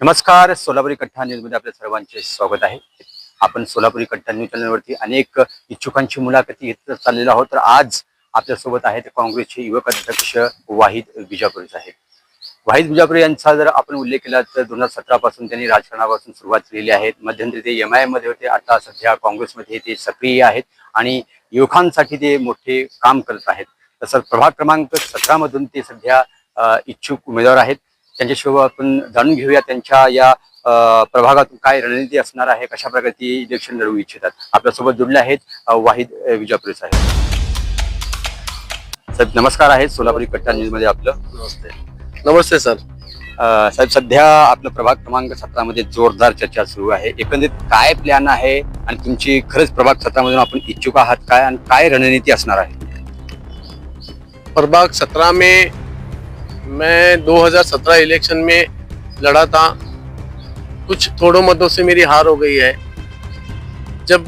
नमस्कार. सोलापुरी कट्टा न्यूजमध्ये आपल्या सर्वांचे स्वागत आहे. आपण सोलापुरी कट्टा न्यूज चॅनलवरती अनेक इच्छुकांची मुलाखती घेत चाललेलो आहोत. तर आज आपल्यासोबत आहेत काँग्रेसचे युवक अध्यक्ष वाहिद बिजापूर साहेब. वाहिद बिजापूर यांचा जर आपण उल्लेख केला तर 2017 पासून त्यांनी राजकारणापासून सुरुवात केलेली आहे. मध्यंतरी ते MIM मध्ये होते, आता सध्या काँग्रेसमध्ये ते सक्रिय आहेत आणि युवकांसाठी ते मोठे काम करत आहेत. तसंच प्रभाग क्रमांक 17 मधून ते सध्या इच्छुक उमेदवार आहेत. त्यांच्याशिवाय आपण जाणून घेऊया त्यांच्या या प्रभागातून काय रणनीती असणार आहे, कशा प्रकारे ती इलेक्शन लढवू इच्छितात. आपल्यासोबत जुळले आहेत वाहिद बिजापूर साहेब. साहेब नमस्कार. आहेत सोलापुरी कट्टा न्यूज मध्ये आपलं नमस्ते. नमस्ते सर. साहेब सध्या आपलं प्रभाग क्रमांक 17 मध्ये जोरदार चर्चा सुरू आहे. एकंदरीत काय प्लॅन आहे आणि तुमची खरंच प्रभाग 17 मधून आपण इच्छुक आहात काय आणि काय रणनीती असणार आहे? प्रभाग 17 में मैं 2017 इलेक्शन में लड़ा था. कुछ थोड़ों मतों से मेरी हार हो गई है. जब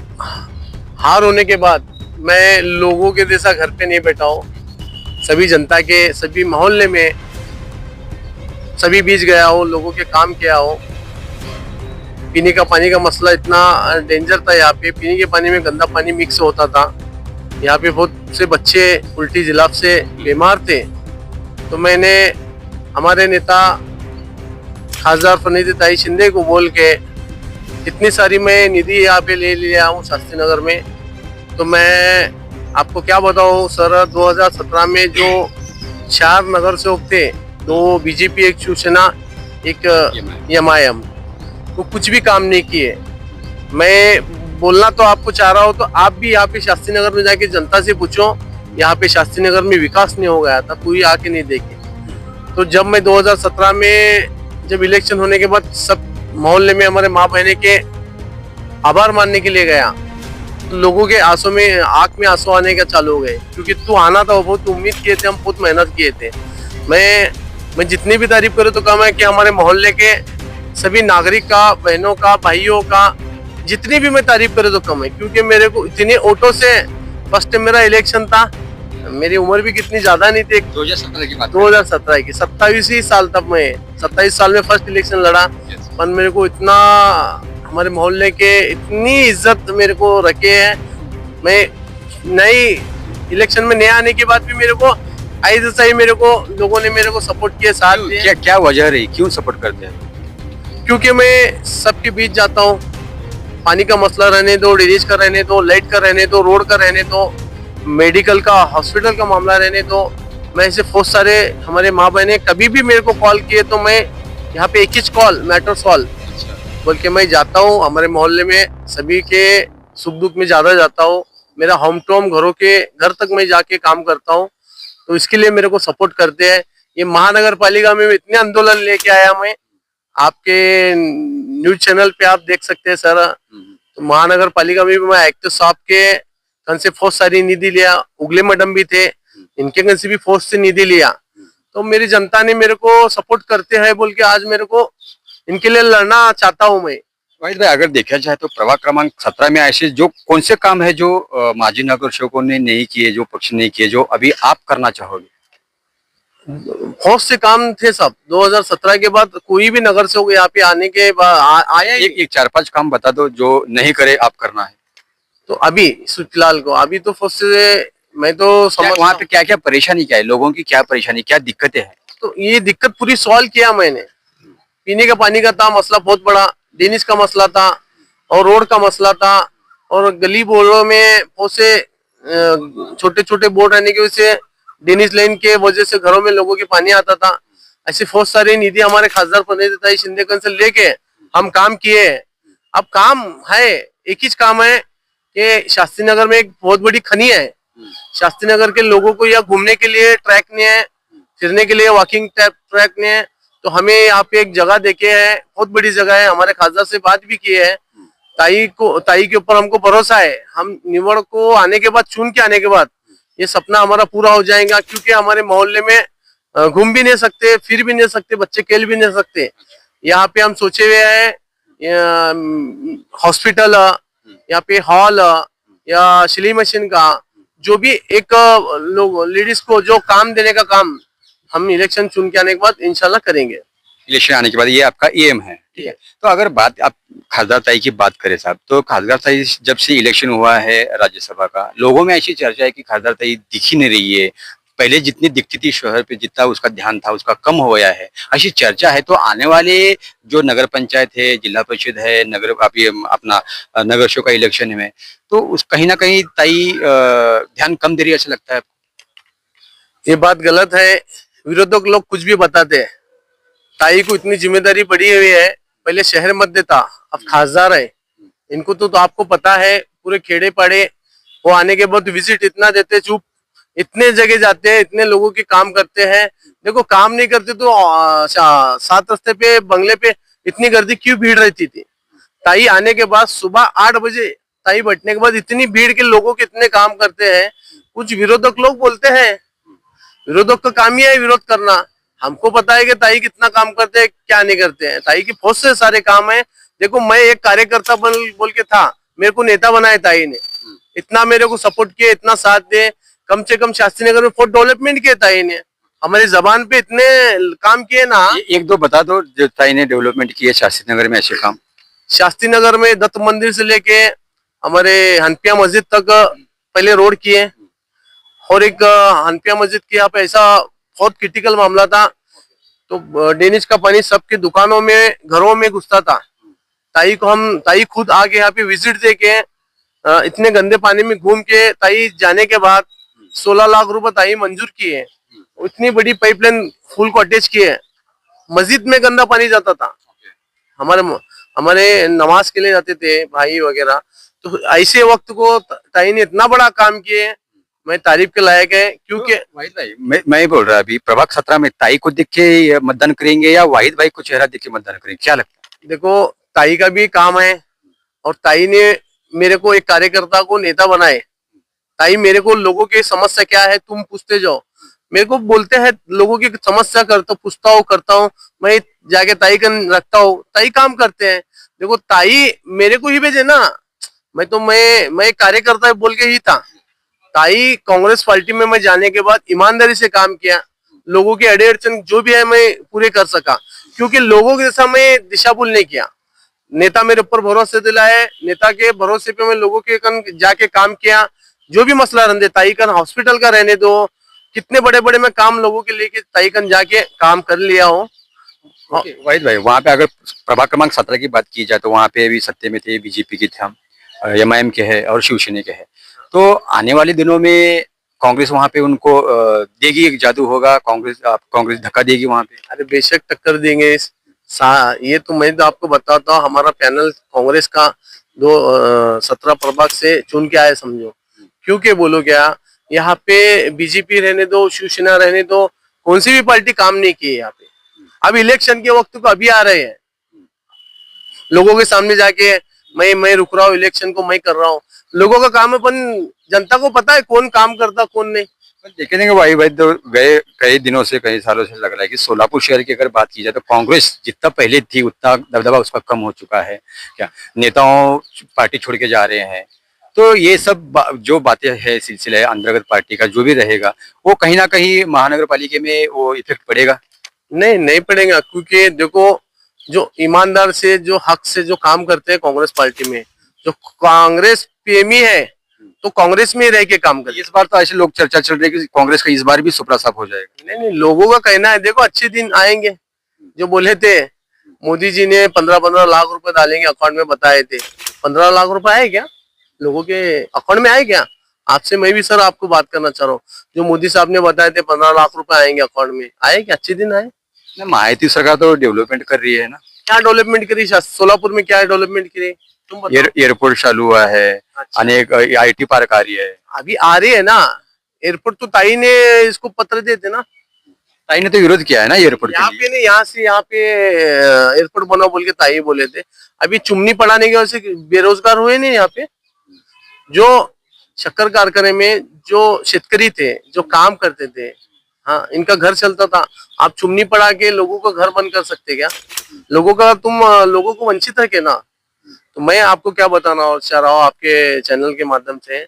हार होने के बाद मैं लोगों के जैसा घर पे नहीं बैठा हूँ. सभी जनता के सभी मोहल्ले में सभी बीच गया हो, लोगों के काम किया हो. पीने का पानी का मसला इतना डेंजर था. यहाँ पे पीने के पानी में गंदा पानी मिक्स होता था. यहाँ पे बहुत से बच्चे उल्टी जुलाब से बीमार थे. तो मैंने हमारे नेता खासदार फनीताई शिंदे को बोल के इतनी सारी मैं निधि यहाँ पे ले लिया हूँ शास्त्री नगर में. तो मैं आपको क्या बताऊँ सर, 2017 में जो 4 नगर सेवक थे, 2 बीजेपी, एक शिवसेना, एक MIM, वो कुछ भी काम नहीं किए. मैं बोलना तो आपको चाह रहा हूँ, तो आप भी यहाँ पे शास्त्री नगर में जाके जनता से पूछो. यहाँ पे शास्त्री नगर में विकास नहीं हो गया था, कोई आके नहीं देखे. तो जब मैं 2017 में जब इलेक्शन होने के बाद सब मोहल्ले में हमारे माँ बहने के आभार मानने के लिए गया, तो लोगों के आंसू में आंख में आंसू आने का चालू हो गए. क्योंकि तू आना था, वो बहुत उम्मीद किए थे, हम बहुत मेहनत किए थे. मैं जितनी भी तारीफ करूँ तो कम है कि हमारे मोहल्ले के सभी नागरिक का, बहनों का, भाइयों का, जितनी भी मैं तारीफ करूँ तो कम है. क्योंकि मेरे को इतने ऑटो से फर्स्ट मेरा इलेक्शन था. मेरी उम्र भी कितनी ज्यादा नहीं थी. 2017 की बात 2017 की 27 साल तब मैं 27 साल में फर्स्ट इलेक्शन लड़ा. पर मेरे को इतना हमारे मोहल्ले के इतनी इज्जत मेरे को रखे है. मैं नई इलेक्शन में नया आने के बाद भी मेरे को ऐसा ही मेरे को लोगों ने मेरे को सपोर्ट किया, साथ दिया. क्या क्या वजह रही, क्यों सपोर्ट करते हैं? क्योंकि मैं सबके बीच जाता हूँ. पानी का मसला रहने दो, ड्रेनेज का रहने दो, लाइट का रहने दो, रोड का रहने दो, मेडिकल का, हॉस्पिटल का मामला रहने दो. मैं ऐसे बहुत सारे हमारे माँ बहने कभी भी मेरे को कॉल किए तो मैं यहाँ पे एक ही कॉल मैटर सॉल्व बोल के मैं जाता हूँ. हमारे मोहल्ले में सभी के सुख दुख में ज्यादा जाता हूँ. मेरा होम टू घरों के घर तक मैं जाके काम करता हूँ. तो इसके लिए मेरे को सपोर्ट करते हैं. ये महानगर पालिका में इतने आंदोलन लेके आया मैं, आपके न्यूज चैनल पे आप देख सकते हैं सर. तो महानगर पालिका में भी मैं आयुक्त साहब के कन से बहुत सारी निधि लिया. उगले मैडम भी थे, इनके कन से भी फौज से निधि लिया. तो मेरी जनता ने मेरे को सपोर्ट करते हैं बोल के आज मेरे को इनके लिए लड़ना चाहता हूँ मैं. वाहिद भाई, अगर देखा जाए तो प्रभाग क्रमांक 17 में ऐसे जो कौन से काम है जो माजी नगर सेवकों ने नहीं किए, जो पक्ष ने किए, जो अभी आप करना चाहोगे? बहुत से काम थे सब. 2017 के बाद कोई भी नगर सेवक यहाँ पे आने के बाद आया. एक 4-5 काम बता दो जो नहीं करे आप करना है. तो अभी फिलहाल को अभी तो फर्स्ट से मैं तो समझ वहाँ पे क्या क्या परेशानी, क्या है लोगों की, क्या परेशानी, क्या दिक्कतें हैं? तो ये दिक्कत पूरी सॉल्व किया मैंने. पीने का पानी का था मसला बहुत बड़ा, ड्रेनेज का मसला था, और रोड का मसला था, और गली बोर्डों में बहुत से छोटे छोटे बोर्ड रहने की वजह से ड्रेनेज लाइन के वजह से घरों में लोगों के पानी आता था. ऐसे बहुत सारी निधि हमारे खासदार फनीताई शिंदे से लेके हम काम किए. अब काम है, एक ही काम है कि शास्त्री नगर में एक बहुत बड़ी खनी है. शास्त्री नगर के लोगों को यहाँ घूमने के लिए ट्रैक नहीं है, फिरने के लिए वॉकिंग ट्रैक नहीं है. तो हमें यहाँ पे एक जगह देखे है, बहुत बड़ी जगह है. हमारे खासदार से बात भी की है. ताई के ऊपर हमको भरोसा है. हम निवड़ को आने के बाद, चुन के आने के बाद ये सपना हमारा पूरा हो जाएगा. क्योंकि हमारे मोहल्ले में घूम भी नहीं सकते, फिर भी नहीं सकते, बच्चे खेल भी नहीं सकते. यहाँ पे हम सोचे हुए हैं हॉस्पिटल, यहाँ पे हॉल या सिलाई मशीन का, जो भी एक लोग लेडीज को जो काम देने का काम हम इलेक्शन चुन के आने के बाद इंशाल्लाह करेंगे. इलेक्शन आने के बाद ये आपका एम है, ठीक है। तो अगर बात आप खासदार ताई की बात करें साहब, तो खासदार ताई जब से इलेक्शन हुआ है राज्यसभा का, लोगों में ऐसी चर्चा है कि खासदार ताई दिख ही नहीं रही है। पहले जितनी दिखती थी शहर पे, जितना उसका ध्यान था उसका कम हो गया है, ऐसी चर्चा है। तो आने वाले जो नगर पंचायत है, जिला परिषद है, नगर आप ये अपना नगर शो का इलेक्शन में, तो उस कहीं ना कहीं ताई ध्यान कम दे रही है, ऐसा लगता है? ये बात गलत है। विरोधक लोग कुछ भी बताते हैं। ताई को इतनी जिम्मेदारी पड़ी हुई है, पहले शहर मध्य था, अब खासदार है। इनको तो आपको पता है, पूरे खेड़े पड़े वो आने के बाद विजिट इतना देते, चुप इतने जगह जाते हैं, इतने लोगों के काम करते हैं। देखो काम नहीं करते तो सात रस्ते पे बंगले पे इतनी गर्दी क्यों भीड़ रहती थी? ताई आने के बाद सुबह 8 बजे ताई बैठने के बाद इतनी भीड़ के लोगों के इतने काम करते हैं। कुछ विरोधक लोग बोलते हैं, विरोधक का काम ही है विरोध करना। हमको पता है कि ताई कितना काम करते हैं, क्या नहीं करते हैं। ताई की बहुत से सारे काम है। देखो मैं एक कार्यकर्ता बोल के था, मेरे को नेता बनाया ताई ने, इतना मेरे को सपोर्ट किया, इतना साथ दे। कम से कम शास्त्री नगर में बहुत डेवलपमेंट किया ताई ने, हमारी जबान पे इतने काम किए ना। एक दो बता दो जो ताई ने डेवलपमेंट किए शास्त्री नगर में ऐसे काम। शास्त्री नगर में दत्त मंदिर से लेके हमारे हनपिया मस्जिद तक पहले रोड किए, और एक हनपिया मस्जिद के यहाँ पे ऐसा बहुत क्रिटिकल मामला था, तो डेनिश का पानी सबके दुकानों में घरों में घुसता था। ताई खुद आके यहाँ पे विजिट दे के इतने गंदे पानी में घूम के ताई जाने के बाद 16 लाख रुपए ताई मंजूर किए। इतनी बड़ी पाइपलाइन फुल को अटैच किए। मस्जिद में गंदा पानी जाता था, हमारे हमारे नमाज के लिए जाते थे भाई वगैरह। तो ऐसे वक्त को ताई ने इतना बड़ा काम किए, मैं तारीफ के लायक है। क्योंकि वाहिद भाई, मैं बोल रहा अभी प्रभाग 17 में ताई को देख के मतदान करेंगे या वाहिद भाई को चेहरा देख के मतदान करेंगे, क्या लगता है? देखो ताई का भी काम है, और ताई ने मेरे को एक कार्यकर्ता को नेता बनाए। ताई मेरे को लोगों की समस्या क्या है तुम पूछते जाओ, मेरे को बोलते हैं लोगों की समस्या करता पूछता हूँ, करता हूँ, मैं जाके ताई का रखता हूँ, ताई काम करते हैं। देखो ताई मेरे को ही भेजे ना, मैं कार्यकर्ता बोल के ही था। ताई कांग्रेस पार्टी में मैं जाने के बाद ईमानदारी से काम किया, लोगों के अड़े अड़चन जो भी है मैं पूरे कर सका, क्योंकि लोगों के जैसा मैं दिशा भूल नहीं किया। नेता मेरे ऊपर भरोसे दिलाए, नेता के भरोसे पे मैं लोगों के कन जाके काम किया। जो भी मसला रहने, ताई कन हॉस्पिटल का रहने दो, कितने बड़े बड़े मैं काम लोगों के लेके ताई कन जाके काम कर लिया हूँ। वाहिद भाई, वहाँ पे अगर प्रभाग क्रमांक 17 की बात की जाए तो वहाँ पे भी सत्ते में थे, बीजेपी के थे हम, एमआईएम के है और शिवसेना के है। तो आने वाले दिनों में कांग्रेस वहाँ पे उनको देगी, एक जादू होगा, कांग्रेस धक्का देगी वहाँ पे? अरे बेशक टक्कर देंगे। ये तो मैं तो आपको बताता हूँ, हमारा पैनल कांग्रेस का 17 प्रभाग से चुन के आए समझो। क्योंकि बोलो क्या, यहाँ पे बीजेपी रहने दो, शिवसेना रहने दो, कौन सी भी पार्टी काम नहीं की है यहाँ पे। अब इलेक्शन के वक्त को अभी आ रहे हैं, लोगों के सामने जाके मैं रुक रहा हूँ, इलेक्शन को मैं कर रहा हूँ। लोगों का काम है, पर जनता को पता है कौन काम करता कौन नहीं। देखेंगे भाई भाई, तो गए कई दिनों से, कई सालों से लग रहा है कि सोलापुर शहर की अगर बात की जाए तो कांग्रेस जितना पहले थी उतना दबदबा उसका कम हो चुका है। क्या नेताओं पार्टी छोड़ के जा रहे हैं, तो ये सब जो बातें है, सिलसिला है अंतर्गत पार्टी का जो भी रहेगा, वो कहीं ना कहीं महानगर पालिका में वो इफेक्ट पड़ेगा। नहीं पड़ेगा, क्योंकि देखो जो ईमानदार से, जो हक से जो काम करते हैं कांग्रेस पार्टी में, जो कांग्रेस प्रेमी है तो कांग्रेस में रह के काम करे। इस बार तो ऐसे लोग चर्चा चल रही है कि कांग्रेस का इस बार भी सुपड़ा साफ हो जाएगा। नहीं, लोगों का कहना है, देखो अच्छे दिन आएंगे। जो बोले थे मोदी जी ने 15-15 लाख रुपए डालेंगे अकाउंट में, बताए थे। 15 लाख रुपए आए क्या लोगों के अकाउंट में? आए क्या? आपसे मैं भी सर आपको बात करना चाह रहा हूँ, जो मोदी साहब ने बताए थे 15 लाख रुपए आएंगे अकाउंट में, आए क्या? अच्छे दिन आए? महायुति सरकार तो डेवलपमेंट कर रही है ना। क्या डेवलपमेंट करी सोलापुर में? क्या डेवलपमेंट करी तुम बताओ। एयरपोर्ट चालू हुआ है, अच्छा। अनेक आईटी पार्क आ रही है। अभी आ रही है ना एयरपोर्ट, तो ताई ने इसको पत्र देते ना। ताई ने तो विरोध किया है ना एयरपोर्ट यहाँ के पे लिए। नहीं, यहाँ से यहाँ पे एयरपोर्ट बना बोल के ताई बोले थे। अभी चुमनी पड़ाने की वजह से बेरोजगार हुए नहीं यहाँ पे। जो शक्कर कारखाने में जो शेतकरी थे, जो काम करते थे, हाँ इनका घर चलता था। आप चुमनी पड़ा के लोगों का घर बंद कर सकते क्या? लोगों का तुम लोगों को वंचित है क्या ना? तो मैं आपको क्या बताना चाह रहा हूँ आपके चैनल के माध्यम से,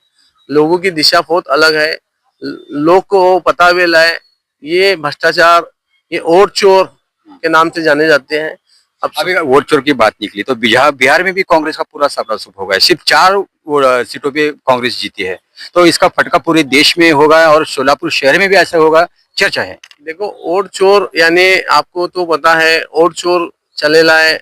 लोगों की दिशा बहुत अलग है। लोग को पता भी लाए, ये भ्रष्टाचार, ये और चोर, के नाम से जाने जाते हैं। अब अभी अगर वोट चोर की बात निकली तो बिहार में भी कांग्रेस का पूरा सर्वनाश होगा। सिर्फ 4 सीटों पे कांग्रेस जीती है, तो इसका फटका पूरे देश में होगा और सोलापुर शहर में भी ऐसा होगा, चर्चा है। देखो, वोट चोर यानी आपको तो पता है, वोट चोर चलेला है।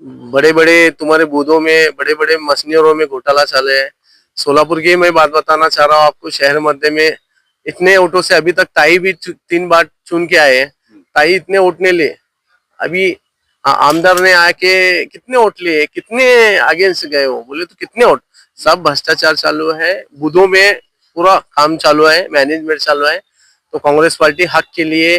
बड़े बड़े तुम्हारे बूथों में, बड़े बड़े मसनियरों में घोटाला चले है। सोलापुर की मैं बात बताना चाह रहा हूँ आपको। शहर मध्य में इतने वोटों से अभी तक ताई भी 3 बार चुन के आए हैं। ताई इतने वोट नहीं ले। अभी आमदार ने आके कितने वोट लिए, कितने अगेंस्ट गए हो बोले तो कितने वोट। सब भ्रष्टाचार चालू है, बूथों में पूरा काम चालू है, मैनेजमेंट चालू है। तो कांग्रेस पार्टी हक के लिए,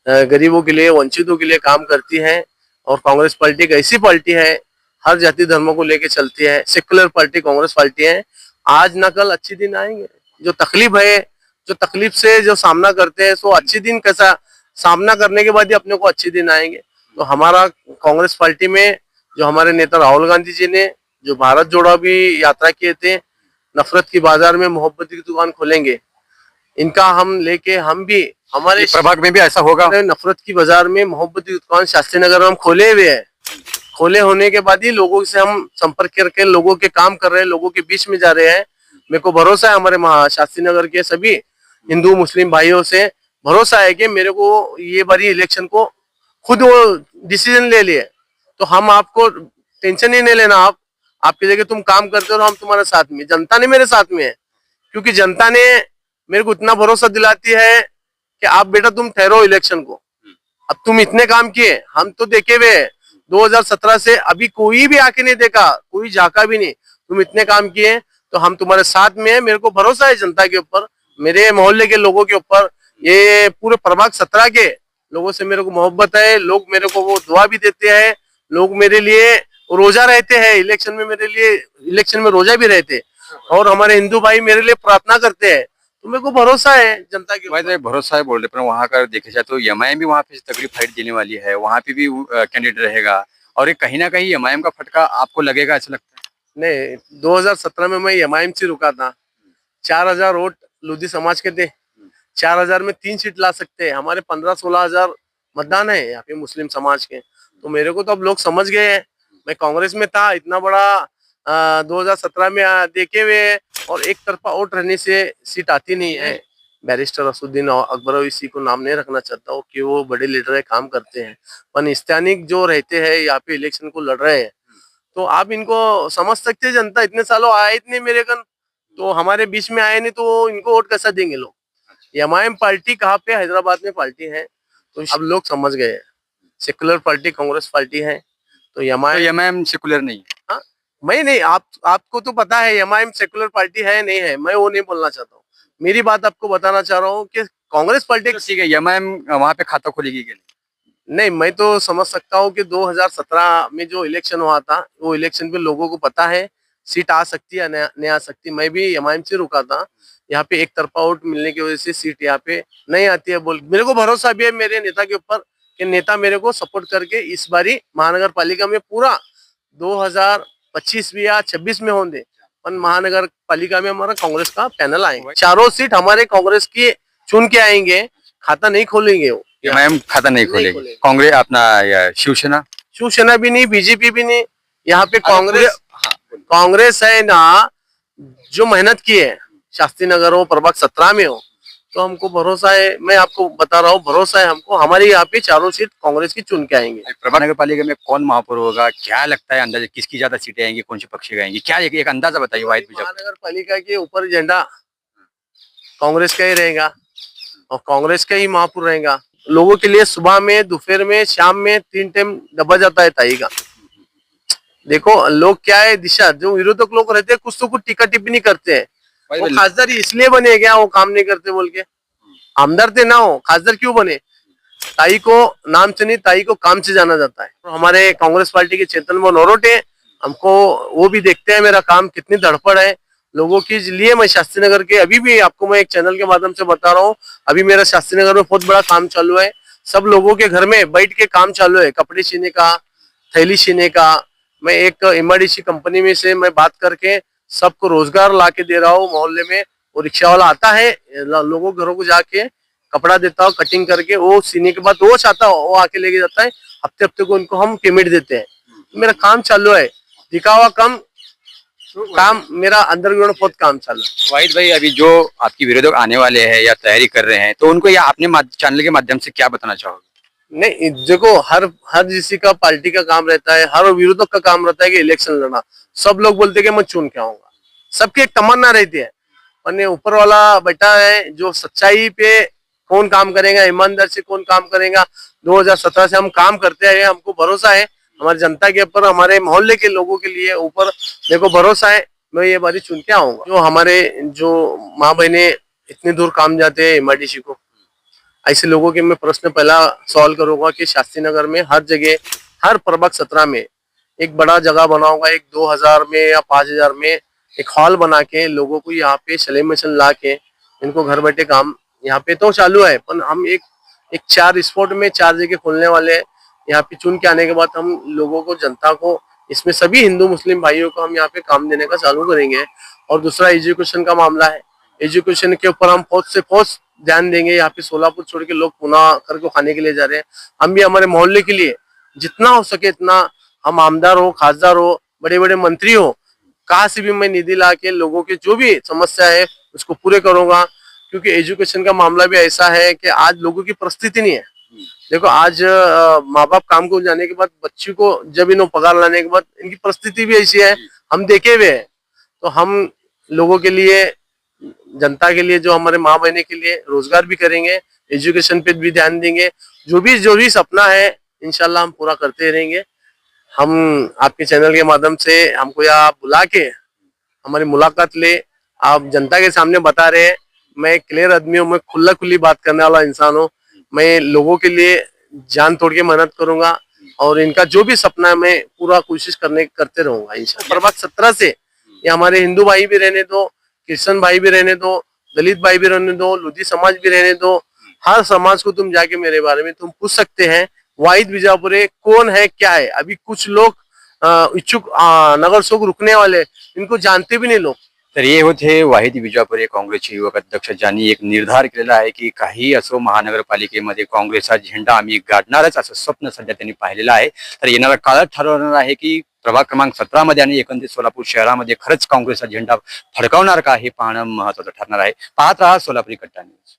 गरीबों के लिए, वंचितों के लिए काम करती है। और कांग्रेस पार्टी एक ऐसी पार्टी है, हर जाति धर्मों को लेके चलती है। सेक्युलर पार्टी कांग्रेस पार्टी है। आज ना कल अच्छे दिन आएंगे। जो तकलीफ है, जो तकलीफ से जो सामना करते हैं, सो अच्छे दिन कैसा सामना करने के बाद ही अपने को अच्छे दिन आएंगे। तो हमारा कांग्रेस पार्टी में जो हमारे नेता राहुल गांधी जी ने जो भारत जोड़ो भी यात्रा किए थे, नफरत की बाजार में मोहब्बत की दुकान खोलेंगे, इनका हम लेके हम भी हमारे प्रभाग में भी ऐसा होगा। नफरत की बाजार में मोहब्बत की दुकान शास्त्री नगर में हम खोले हुए हैं। खोले होने के बाद ही लोगों से हम संपर्क करके लोगों के काम कर रहे हैं, लोगों के बीच में जा रहे हैं। मेरे को भरोसा है, हमारे शास्त्री नगर के सभी हिंदू मुस्लिम भाइयों से भरोसा है कि मेरे को ये बारी इलेक्शन को खुद वो डिसीजन ले लिए। तो हम आपको टेंशन ही नहीं लेना। आप आपकी जगह तुम काम करते हो, हम तुम्हारे साथ में, जनता ने मेरे साथ में है। क्योंकि जनता ने मेरे को इतना भरोसा दिलाती है कि आप बेटा तुम ठहरो इलेक्शन को। अब तुम इतने काम किए, हम तो देखे हुए 2017 से अभी कोई भी आके नहीं देखा, कोई झाका भी नहीं। तुम इतने काम किए तो हम तुम्हारे साथ में है। मेरे को भरोसा है जनता के ऊपर, मेरे मोहल्ले के लोगों के ऊपर, ये पूरे प्रभाग 17 के लोगों से मेरे को मोहब्बत है। लोग मेरे को वो दुआ भी देते हैं। लोग मेरे लिए रोजा रहते हैं इलेक्शन में, मेरे लिए इलेक्शन में रोजा भी रहते। और हमारे हिंदू भाई मेरे लिए प्रार्थना करते हैं। तो मेरे को भरोसा है जनता के ऊपर। भरोसा है बोल रहे, पर वहाँ का देखे जाए तो एमआईएम भी वहाँ पे तगड़ी फाइट देने वाली है। वहाँ पे भी कैंडिडेट रहेगा और एक कहीं ना कहीं एमआईएम का फटका आपको लगेगा, ऐसा लगता है। नहीं, 2017 में मैं एमआईएम से रुका था। 4000 वोट लूधी समाज के थे। 4000 में 3 सीट ला सकते हैं। हमारे 15-16 हजार मतदान है यहाँ पे मुस्लिम समाज के। तो मेरे को तो अब लोग समझ गए हैं। मैं कांग्रेस में था, इतना बड़ा 2017 में देखे हुए, और एक तरफा वोट रहने से सीट आती नहीं है। बैरिस्टर असुद्दीन अकबर इसी को नाम नहीं रखना चाहता हूँ कि वो बड़े लीडर है, काम करते हैं। पर स्थानिक जो रहते हैं यहाँ पे इलेक्शन को लड़ रहे हैं, तो आप इनको समझ सकते हैं। जनता इतने सालों आए इतने मेरे कन, तो हमारे बीच में आए नहीं तो इनको वोट कैसा देंगे लोग। एमआईएम पार्टी कहाँ पे, हैदराबाद में पार्टी है। तो अब लोग समझ गए हैं, सेकुलर पार्टी कांग्रेस पार्टी है। तो एमआईएम सेकुलर नहीं है। हाँ, मैं नहीं, आपको तो पता है एमआईएम सेकुलर पार्टी है नहीं है, मैं वो नहीं बोलना चाहता हूँ। मेरी बात आपको बताना चाह रहा हूँ कि कांग्रेस पार्टी ठीक है, एमआईएम वहाँ पे खाता खोलेगी कि नहीं। मैं तो समझ सकता हूँ कि 2017 में जो इलेक्शन हुआ था, वो इलेक्शन पे लोगों को पता है सीट आ सकती है नहीं आ सकती। मैं भी एमआईएम से रुका था। यहाँ पे एक तरफा वोट मिलने की वजह से सीट यहाँ पे नहीं आती है। बोल मेरे को भरोसा भी है मेरे नेता के ऊपर कि नेता मेरे को सपोर्ट करके इस बारी महानगर पालिका में पूरा 2025 भी या 26 में होंगे, पर महानगर पालिका में हमारा कांग्रेस का पैनल आएंगे। 4 सीट हमारे कांग्रेस की चुन के आएंगे। खाता नहीं खोलेंगे वो, एमआईएम खाता नहीं खोलेगी। कांग्रेस अपना शिवसेना भी नहीं, बीजेपी भी नहीं। यहाँ पे कांग्रेस है ना, जो मेहनत की है शास्त्री नगर हो, प्रभाग 17 में हो, तो हमको भरोसा है। मैं आपको बता रहा हूँ, भरोसा है हमको। हमारे यहाँ पे 4 सीट कांग्रेस की चुन के आएंगे। प्रभाग नगर पालिका में कौन महापौर होगा, क्या लगता है अंदाजा, किसकी ज्यादा सीटें आएंगी, कौन से पक्ष आएंगी, क्या एक अंदाजा बताइए। वाहिद महानगर पालिका के ऊपर झंडा कांग्रेस का ही रहेगा और कांग्रेस का ही महापौर रहेगा। लोगों के लिए सुबह में, दोपहर में, शाम में 3 टाइम दबा जाता है ताई का। देखो लोग क्या है, दिशा जो विरोधक लोग रहते हैं कुछ तो कुछ टीका टिप्पणी करते हैं। वो खासदार इसलिए बने क्या, वो काम नहीं करते बोल के। आमदार थे ना, हो खासदार क्यों बने? ताई को नाम से नहीं, ताई को काम से जाना जाता है। तो हमारे कांग्रेस पार्टी के चेतन नोरोटे, हमको वो भी देखते हैं मेरा काम कितनी धड़पड़ है लोगों के लिए। मैं शास्त्री नगर के, अभी भी आपको मैं एक चैनल के माध्यम से बता रहा हूँ, अभी मेरा शास्त्री नगर में बहुत बड़ा काम चालू है। सब लोगों के घर में बैठ के काम चालू है, कपड़े सीने का, थैली सीने का। मैं एक एमआईडीसी कंपनी में से मैं बात करके सबको रोजगार ला के दे रहा हूँ मोहल्ले में। वो रिक्शा वाला आता है, लोगों घरों को जाके कपड़ा देता हूँ कटिंग करके, वो सीने के बाद वो चाहता वो आके लेके जाता है, हफ्ते हफ्ते को उनको हम पेमेंट देते हैं। मेरा काम चालू है, दिखावा कम, काम मेरा अंडरग्राउंड बहुत काम चालू है। वाहिद भाई, अभी जो आपकी विरोधक आने वाले हैं या तैयारी कर रहे हैं, तो उनको या अपने चैनल के माध्यम से क्या बताना चाहोगे? नहीं देखो, हर हर किसी का पार्टी का काम रहता है, हर विरोधक का काम रहता है कि इलेक्शन लड़ना। सब लोग बोलते हैं कि मैं चुन के आऊंगा, सबकी एक तमन्ना रहती है, पर ऊपर वाला बैठा है जो सच्चाई पे कौन काम करेगा, ईमानदार से कौन काम करेगा। 2017 से हम काम करते हैं, हमको भरोसा है हमारी जनता के ऊपर, हमारे मोहल्ले के लोगों के लिए ऊपर मेरे को भरोसा है, मैं ये बारी चुन के आऊंगा। जो हमारे जो माँ बहने इतनी दूर काम जाते हैं MIDC को, ऐसे लोगों के मैं प्रश्न पहला सवाल करूंगा कि शास्त्री नगर में हर जगह, हर प्रभाग 17 में एक बड़ा जगह बनाऊंगा, एक 2000 में या 5000 में एक हॉल बना के लोगों को यहाँ पे सिलाई मशीन ला के इनको घर बैठे काम यहाँ पे तो चालू है, पर हम एक 4 स्पॉट में 4 जगह खोलने वाले हैं। यहाँ पे चुन के आने के बाद हम लोगों को, जनता को, इसमें सभी हिंदू मुस्लिम भाइयों को हम यहाँ पे काम देने का चालू करेंगे। और दूसरा एजुकेशन का मामला है, एजुकेशन के ऊपर हम फौज से फौज ध्यान देंगे। यहाँ पे सोलापुर छोड़ के लोग पुणे करके खाने के लिए जा रहे हैं, हम भी हमारे मोहल्ले के लिए जितना हो सके इतना, हम आमदार हो, खासदार हो, बड़े बड़े मंत्री हो, कहाँ से भी मैं निधि ला के लोगों की जो भी समस्या है उसको पूरे करूंगा। क्योंकि एजुकेशन का मामला भी ऐसा है कि आज लोगों की परिस्थिति नहीं है। देखो आज माँ बाप काम को जाने के बाद बच्ची को जब इन्हों पगार लाने के बाद इनकी परिस्थिति भी ऐसी है, हम देखे हुए हैं। तो हम लोगों के लिए, जनता के लिए, जो हमारे माँ बहने के लिए रोजगार भी करेंगे, एजुकेशन पे भी ध्यान देंगे। जो भी सपना है इंशाल्लाह हम पूरा करते रहेंगे। हम आपके चैनल के माध्यम से हमको यहाँ आप बुला के हमारी मुलाकात ले, आप जनता के सामने बता रहे हैं, मैं क्लियर आदमी हूँ, मैं खुली बात करने वाला इंसान हूँ। मैं लोगों के लिए जान तोड़ के मेहनत करूंगा और इनका जो भी सपना है मैं पूरा कोशिश करते रहूंगा इंशाल्लाह। प्रभाग 17 से ये हमारे हिंदू भाई भी रहने दो, क्रिश्चियन भाई भी रहने दो, दलित भाई भी रहने दो, लोधी समाज भी रहने दो, हर समाज को तुम जाके मेरे बारे में तुम पूछ सकते हैं। वाहिद बीजापुरे कौन है, क्या है। अभी कुछ लोग इच्छुक नगर सेवक रुकने वाले, इनको जानते भी नहीं लोग। तर हे होते वाहिद विजापुरे, काँग्रेसचे युवक अध्यक्ष, ज्यांनी एक निर्धार केलेला आहे की काही असो महानगरपालिकेमध्ये काँग्रेसचा झेंडा आम्ही गाडणारच असं स्वप्न सध्या त्यांनी पाहिलेलं आहे। तर येणारा काळात ठरवणार आहे की प्रभाग क्रमांक 17 मध्ये आणि एकंदरीत सोलापूर शहरामध्ये खरंच काँग्रेसचा झेंडा फडकावणार का, हे पाहणं महत्त्वाचं ठरणार आहे। पाहत रहा सोलापुरी कट्टा न्यूज।